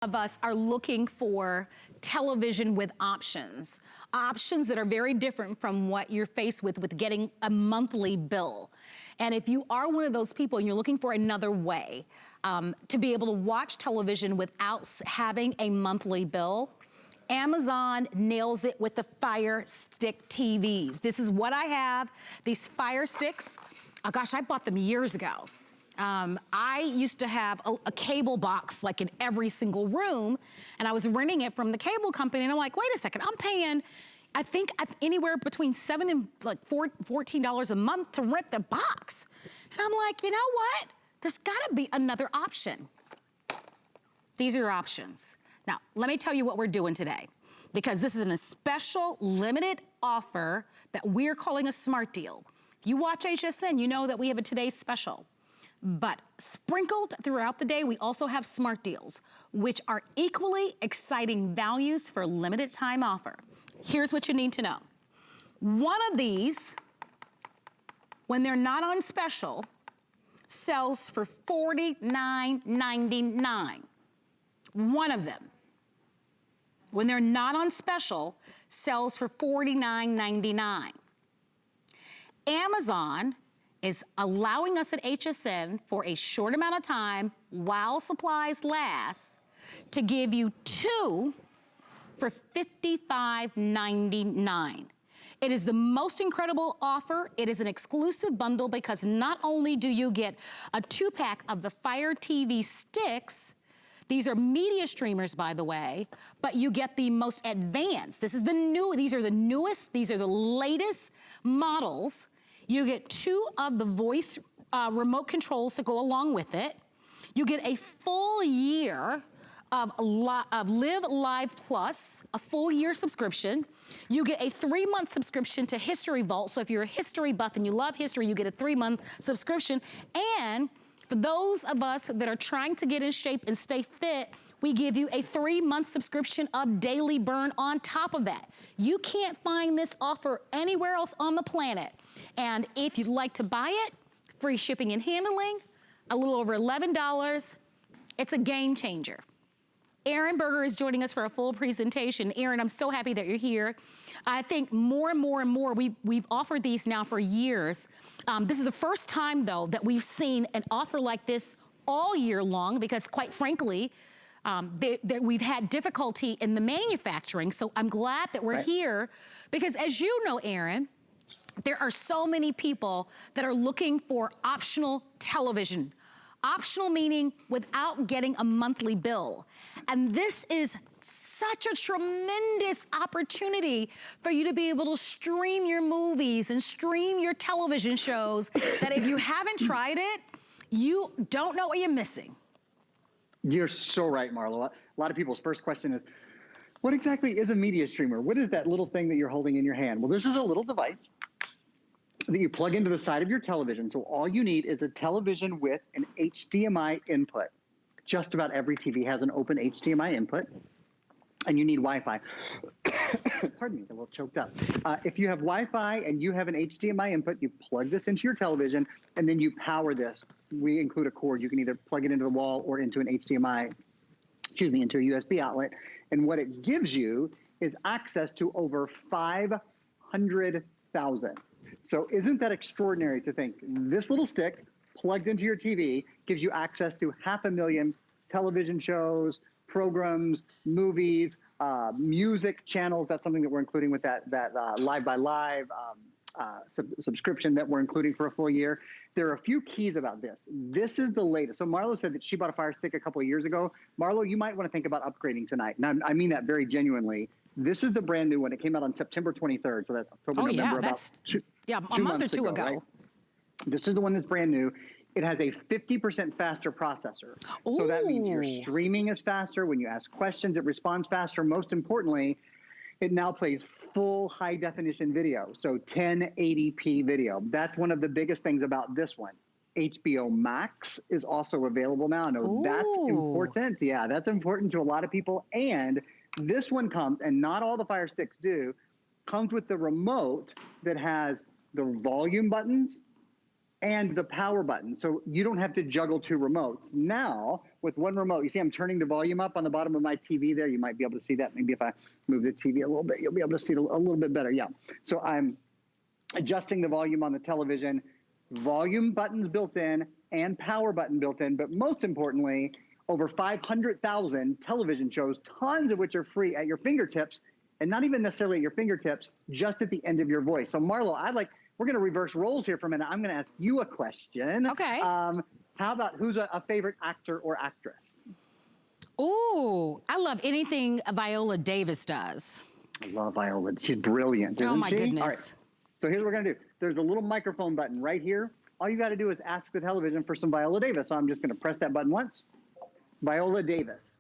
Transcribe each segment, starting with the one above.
Of us are looking for television with options that are very different from what you're faced with getting a monthly bill. And if you are one of those people and you're looking for another way to be able to watch television without having a monthly bill, Amazon nails it with the Fire Stick TVs. This is what I have, these Fire Sticks. Oh gosh, I bought them years ago. I used to have a cable box like in every single room, and I was renting it from the cable company, and I'm like, wait a second, I'm paying, I think anywhere between $7 and like $14 a month to rent the box. And I'm like, you know what? There's gotta be another option. These are your options. Now, let me tell you what we're doing today, because this is a special limited offer that we're calling a smart deal. If you watch HSN, you know that we have a today's special. But sprinkled throughout the day, we also have smart deals, which are equally exciting values for a limited time offer. Here's what you need to know. One of these, when they're not on special, sells for $49.99. One of them, when they're not on special, sells for $49.99. Amazon is allowing us at HSN for a short amount of time while supplies last to give you two for $55.99. It is the most incredible offer. It is an exclusive bundle because not only do you get a 2-pack of the Fire TV sticks, these are media streamers, by the way, but you get the most advanced. These are the newest, these are the latest models. You get 2 of the voice remote controls to go along with it. You get a full year of Live Live Plus, a full year subscription. You get a 3-month subscription to History Vault. So if you're a history buff and you love history, you get a 3-month subscription. And for those of us that are trying to get in shape and stay fit, we give you a 3-month subscription of Daily Burn on top of that. You can't find this offer anywhere else on the planet. And if you'd like to buy it, free shipping and handling, a little over $11. It's a game changer. Aaron Berger is joining us for a full presentation. Aaron, I'm so happy that you're here. I think more and more, we've offered these now for years. This is the first time, though, that we've seen an offer like this all year long because, quite frankly, we've had difficulty in the manufacturing. So I'm glad that we're here because, as you know, Aaron, there are so many people that are looking for optional television. Optional meaning without getting a monthly bill. And this is such a tremendous opportunity for you to be able to stream your movies and stream your television shows that if you haven't tried it, you don't know what you're missing. You're so right, Marlo. A lot of people's first question is, what exactly is a media streamer? What is that little thing that you're holding in your hand? Well, this is a little device that you plug into the side of your television. So all you need is a television with an HDMI input. Just about every TV has an open HDMI input, and you need Wi-Fi. Pardon me, I'm a little choked up. If you have Wi-Fi and you have an HDMI input, you plug this into your television, and then you power this. We include a cord. You can either plug it into the wall or into an HDMI, into a USB outlet. And what it gives you is access to over 500,000. So isn't that extraordinary to think this little stick plugged into your TV gives you access to 500,000 television shows, programs, movies, music channels. That's something that we're including with that Live by Live subscription that we're including for a full year. There are a few keys about this. This is the latest. So Marlo said that she bought a Fire Stick a couple of years ago. Marlo, you might want to think about upgrading tonight. Now, I mean that very genuinely. This is the brand new one. It came out on September 23rd. So that's October, November, that's two a month or two ago. Right? This is the one that's brand new. It has a 50% faster processor. Ooh. So that means your streaming is faster. When you ask questions, it responds faster. Most importantly, it now plays full high definition video. So 1080p video. That's one of the biggest things about this one. HBO Max is also available now. I know that's important. Yeah, that's important to a lot of people. And this one comes, and not all the Fire Sticks do, comes with the remote that has the volume buttons and the power button. So you don't have to juggle two remotes. Now, with one remote, you see I'm turning the volume up on the bottom of my TV there. You might be able to see that. Maybe if I move the TV a little bit, you'll be able to see it a little bit better. Yeah. So I'm adjusting the volume on the television, volume buttons built in and power button built in. But most importantly, over 500,000 television shows, tons of which are free at your fingertips, and not even necessarily at your fingertips, just at the end of your voice. So Marlo, we're going to reverse roles here for a minute. I'm going to ask you a question. Okay. How about who's a favorite actor or actress? Ooh, I love anything Viola Davis does. I love Viola. She's brilliant, isn't she? Oh my goodness. All right. So here's what we're going to do. There's a little microphone button right here. All you got to do is ask the television for some Viola Davis. So I'm just going to press that button once. Viola Davis.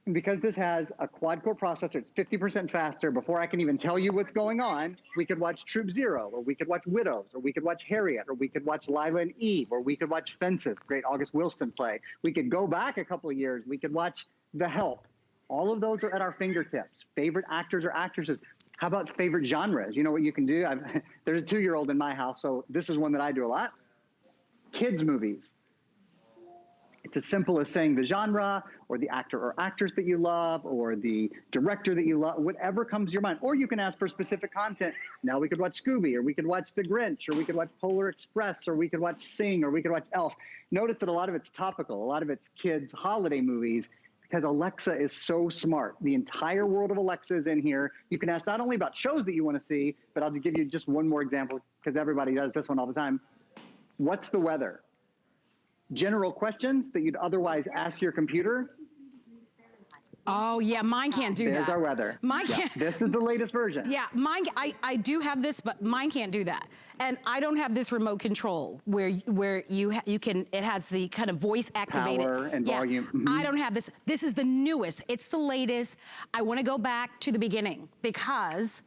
And because this has a quad-core processor, it's 50% faster. Before I can even tell you what's going on, we could watch Troop Zero, or we could watch Widows, or we could watch Harriet, or we could watch Lila and Eve, or we could watch Fences, great August Wilson play. We could go back a couple of years. We could watch The Help. All of those are at our fingertips. Favorite actors or actresses. How about favorite genres? You know what you can do? There's a 2-year-old in my house, so this is one that I do a lot. Kids movies. It's as simple as saying the genre or the actor or actress that you love or the director that you love, whatever comes to your mind. Or you can ask for specific content. Now we could watch Scooby, or we could watch The Grinch, or we could watch Polar Express, or we could watch Sing, or we could watch Elf. Notice that a lot of it's topical. A lot of it's kids' holiday movies because Alexa is so smart. The entire world of Alexa is in here. You can ask not only about shows that you want to see, but I'll give you just one more example because everybody does this one all the time. What's the weather? General questions that you'd otherwise ask your computer. Oh yeah, mine can't do that. There's our weather. Mine can't. This is the latest version. Yeah, mine. I do have this, but mine can't do that. And I don't have this remote control where you can. It has the kind of voice activated power and volume. Mm-hmm. I don't have this. This is the newest. It's the latest. I want to go back to the beginning because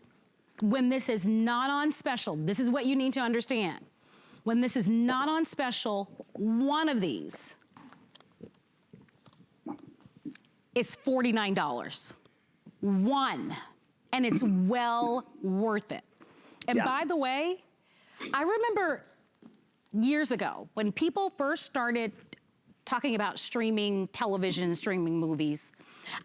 when this is not on special, this is what you need to understand. When this is not on special, one of these is $49. One. And it's well worth it. And by the way, I remember years ago when people first started talking about streaming television, streaming movies,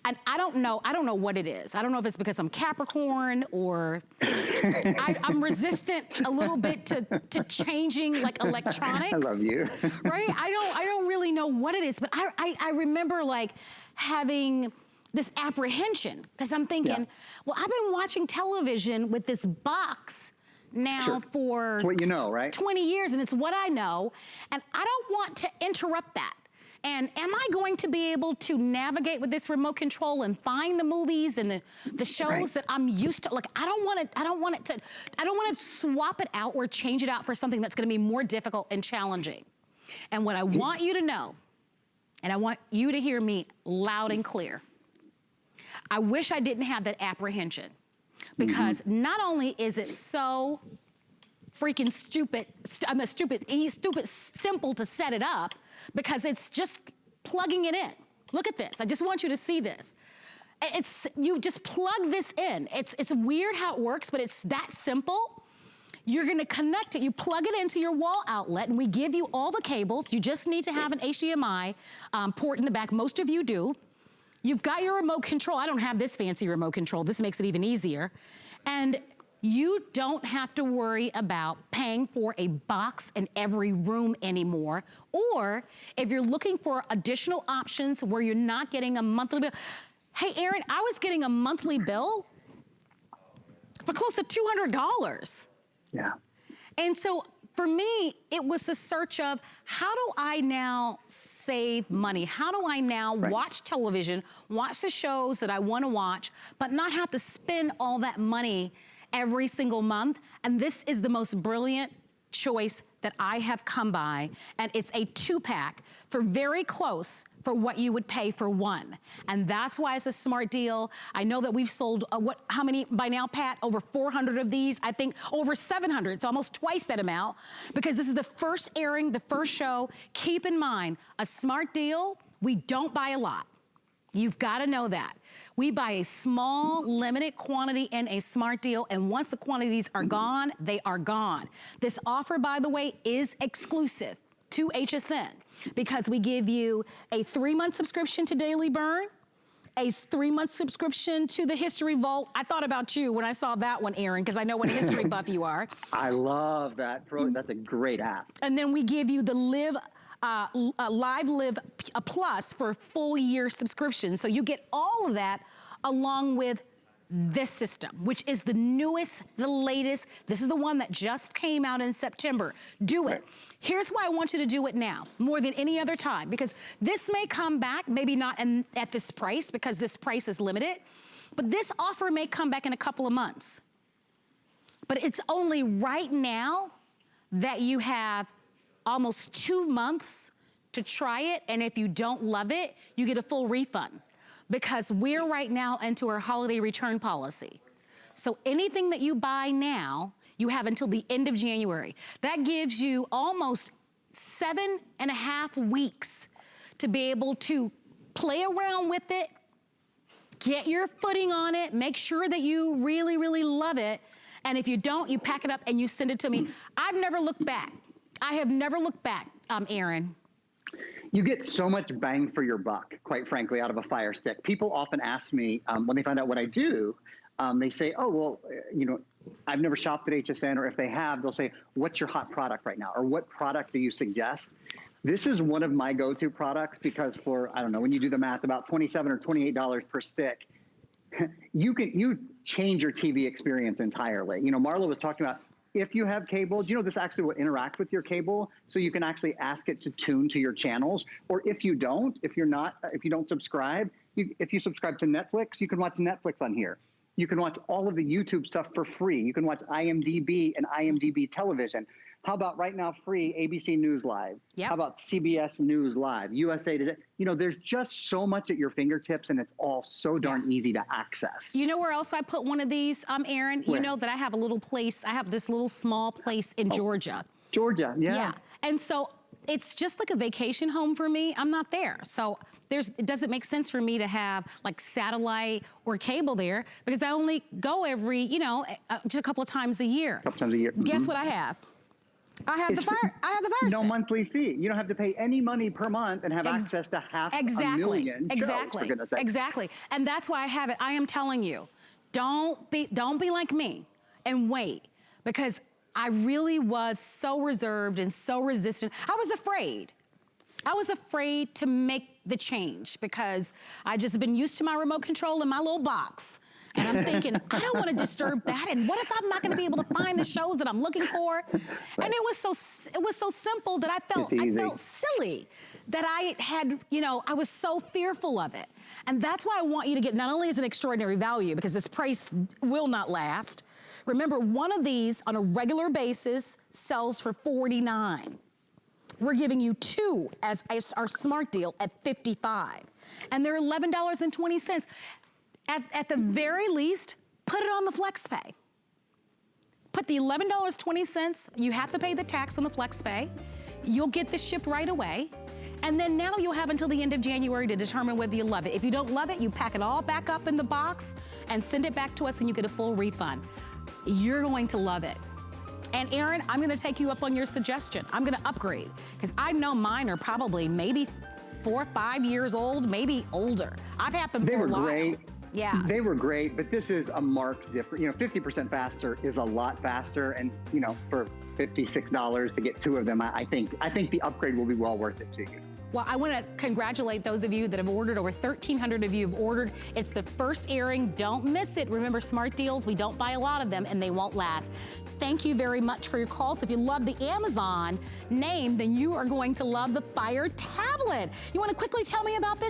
and I don't know what it is. I don't know if it's because I'm Capricorn or I'm resistant a little bit to changing like electronics. I love you. Right? I don't really know what it is, but I remember like having this apprehension because I'm thinking, well, I've been watching television with this box now for it's what you know, right? 20 years, and it's what I know, and I don't want to interrupt that. And am I going to be able to navigate with this remote control and find the movies and the shows that I'm used to? Like, I don't want to swap it out or change it out for something that's going to be more difficult and challenging. And what I want you to know, and I want you to hear me loud and clear, I wish I didn't have that apprehension because not only is it so freaking stupid, simple to set it up because it's just plugging it in. Look at this. I just want you to see this. You just plug this in. It's weird how it works, but it's that simple. You're gonna connect it. You plug it into your wall outlet, and we give you all the cables. You just need to have an HDMI port in the back. Most of you do. You've got your remote control. I don't have this fancy remote control. This makes it even easier. And you don't have to worry about paying for a box in every room anymore. Or if you're looking for additional options where you're not getting a monthly bill. Hey, Aaron, I was getting a monthly bill for close to $200. Yeah. And so for me, it was the search of how do I now save money? How do I now watch television, watch the shows that I want to watch, but not have to spend all that money every single month? And this is the most brilliant choice that I have come by. And it's a 2-pack for very close for what you would pay for one. And that's why it's a smart deal. I know that we've sold, how many by now, Pat? Over 400 of these. I think over 700. It's almost twice that amount because this is the first airing, the first show. Keep in mind, a smart deal, we don't buy a lot. You've got to know that. We buy a small, limited quantity in a smart deal, and once the quantities are gone, they are gone. This offer, by the way, is exclusive to HSN because we give you a 3-month subscription to Daily Burn, a 3-month subscription to the History Vault. I thought about you when I saw that one, Aaron, because I know what a history buff you are. I love that. That's a great app. And then we give you the Live Live Plus for a full year subscription. So you get all of that along with this system, which is the newest, the latest. This is the one that just came out in September. Do it. Here's why I want you to do it now, more than any other time, because this may come back, maybe not at this price, because this price is limited, but this offer may come back in a couple of months. But it's only right now that you have almost 2 months to try it, and if you don't love it, you get a full refund, because we're right now into our holiday return policy. So anything that you buy now, you have until the end of January. That gives you almost 7.5 weeks to be able to play around with it, get your footing on it, make sure that you really, really love it, and if you don't, you pack it up and you send it to me. I've never looked back. I have never looked back, Aaron. You get so much bang for your buck, quite frankly, out of a Fire Stick. People often ask me, when they find out what I do, they say, oh, well, you know, I've never shopped at HSN, or if they have, they'll say, what's your hot product right now? Or what product do you suggest? This is one of my go-to products because for, I don't know, when you do the math, about $27 or $28 per stick, you change your TV experience entirely. You know, Marla was talking about, if you have cable, do you know this actually will interact with your cable? So you can actually ask it to tune to your channels. Or if you don't, if you don't subscribe, if you subscribe to Netflix, you can watch Netflix on here. You can watch all of the YouTube stuff for free. You can watch IMDb and IMDb television. How about right now free ABC News Live? Yep. How about CBS News Live, USA Today? You know, there's just so much at your fingertips, and it's all so darn easy to access. You know where else I put one of these, Aaron? Where? You know that I have a little place, I have this little small place in Georgia. Georgia, yeah. Yeah, and so it's just like a vacation home for me. I'm not there. So it doesn't make sense for me to have like satellite or cable there because I only go every, you know, just a couple of times a year. A couple times a year. Guess what I have? I have the Fire No Stick. monthly fee. You don't have to pay any money per month and have access to half a million shows, for goodness sake. Exactly. And that's why I have it. I am telling you, don't be like me and wait, because I really was so reserved and so resistant. I was afraid. I was afraid to make the change because I just been used to my remote control in my little box. And I'm thinking, I don't want to disturb that. And what if I'm not going to be able to find the shows that I'm looking for? And it was so simple that I felt silly that I had, you know, I was so fearful of it. And that's why I want you to get, not only is an extraordinary value because this price will not last. Remember, one of these on a regular basis sells for $49. We're giving you 2 as our smart deal at $55. And they're $11.20. At the very least, put it on the FlexPay. Put the $11.20, you have to pay the tax on the FlexPay. You'll get the ship right away. And then now you'll have until the end of January to determine whether you love it. If you don't love it, you pack it all back up in the box and send it back to us and you get a full refund. You're going to love it. And Aaron, I'm gonna take you up on your suggestion. I'm gonna upgrade, because I know mine are probably maybe 4 or 5 years old, maybe older. I've had them for a while. They were great. Yeah. They were great, but this is a marked difference. You know, 50% faster is a lot faster. And, you know, for $56 to get 2 of them, I think the upgrade will be well worth it to you. Well, I want to congratulate those of you that have ordered. Over 1,300 of you have ordered. It's the first airing. Don't miss it. Remember, smart deals, we don't buy a lot of them and they won't last. Thank you very much for your calls. If you love the Amazon name, then you are going to love the Fire tablet. You want to quickly tell me about this?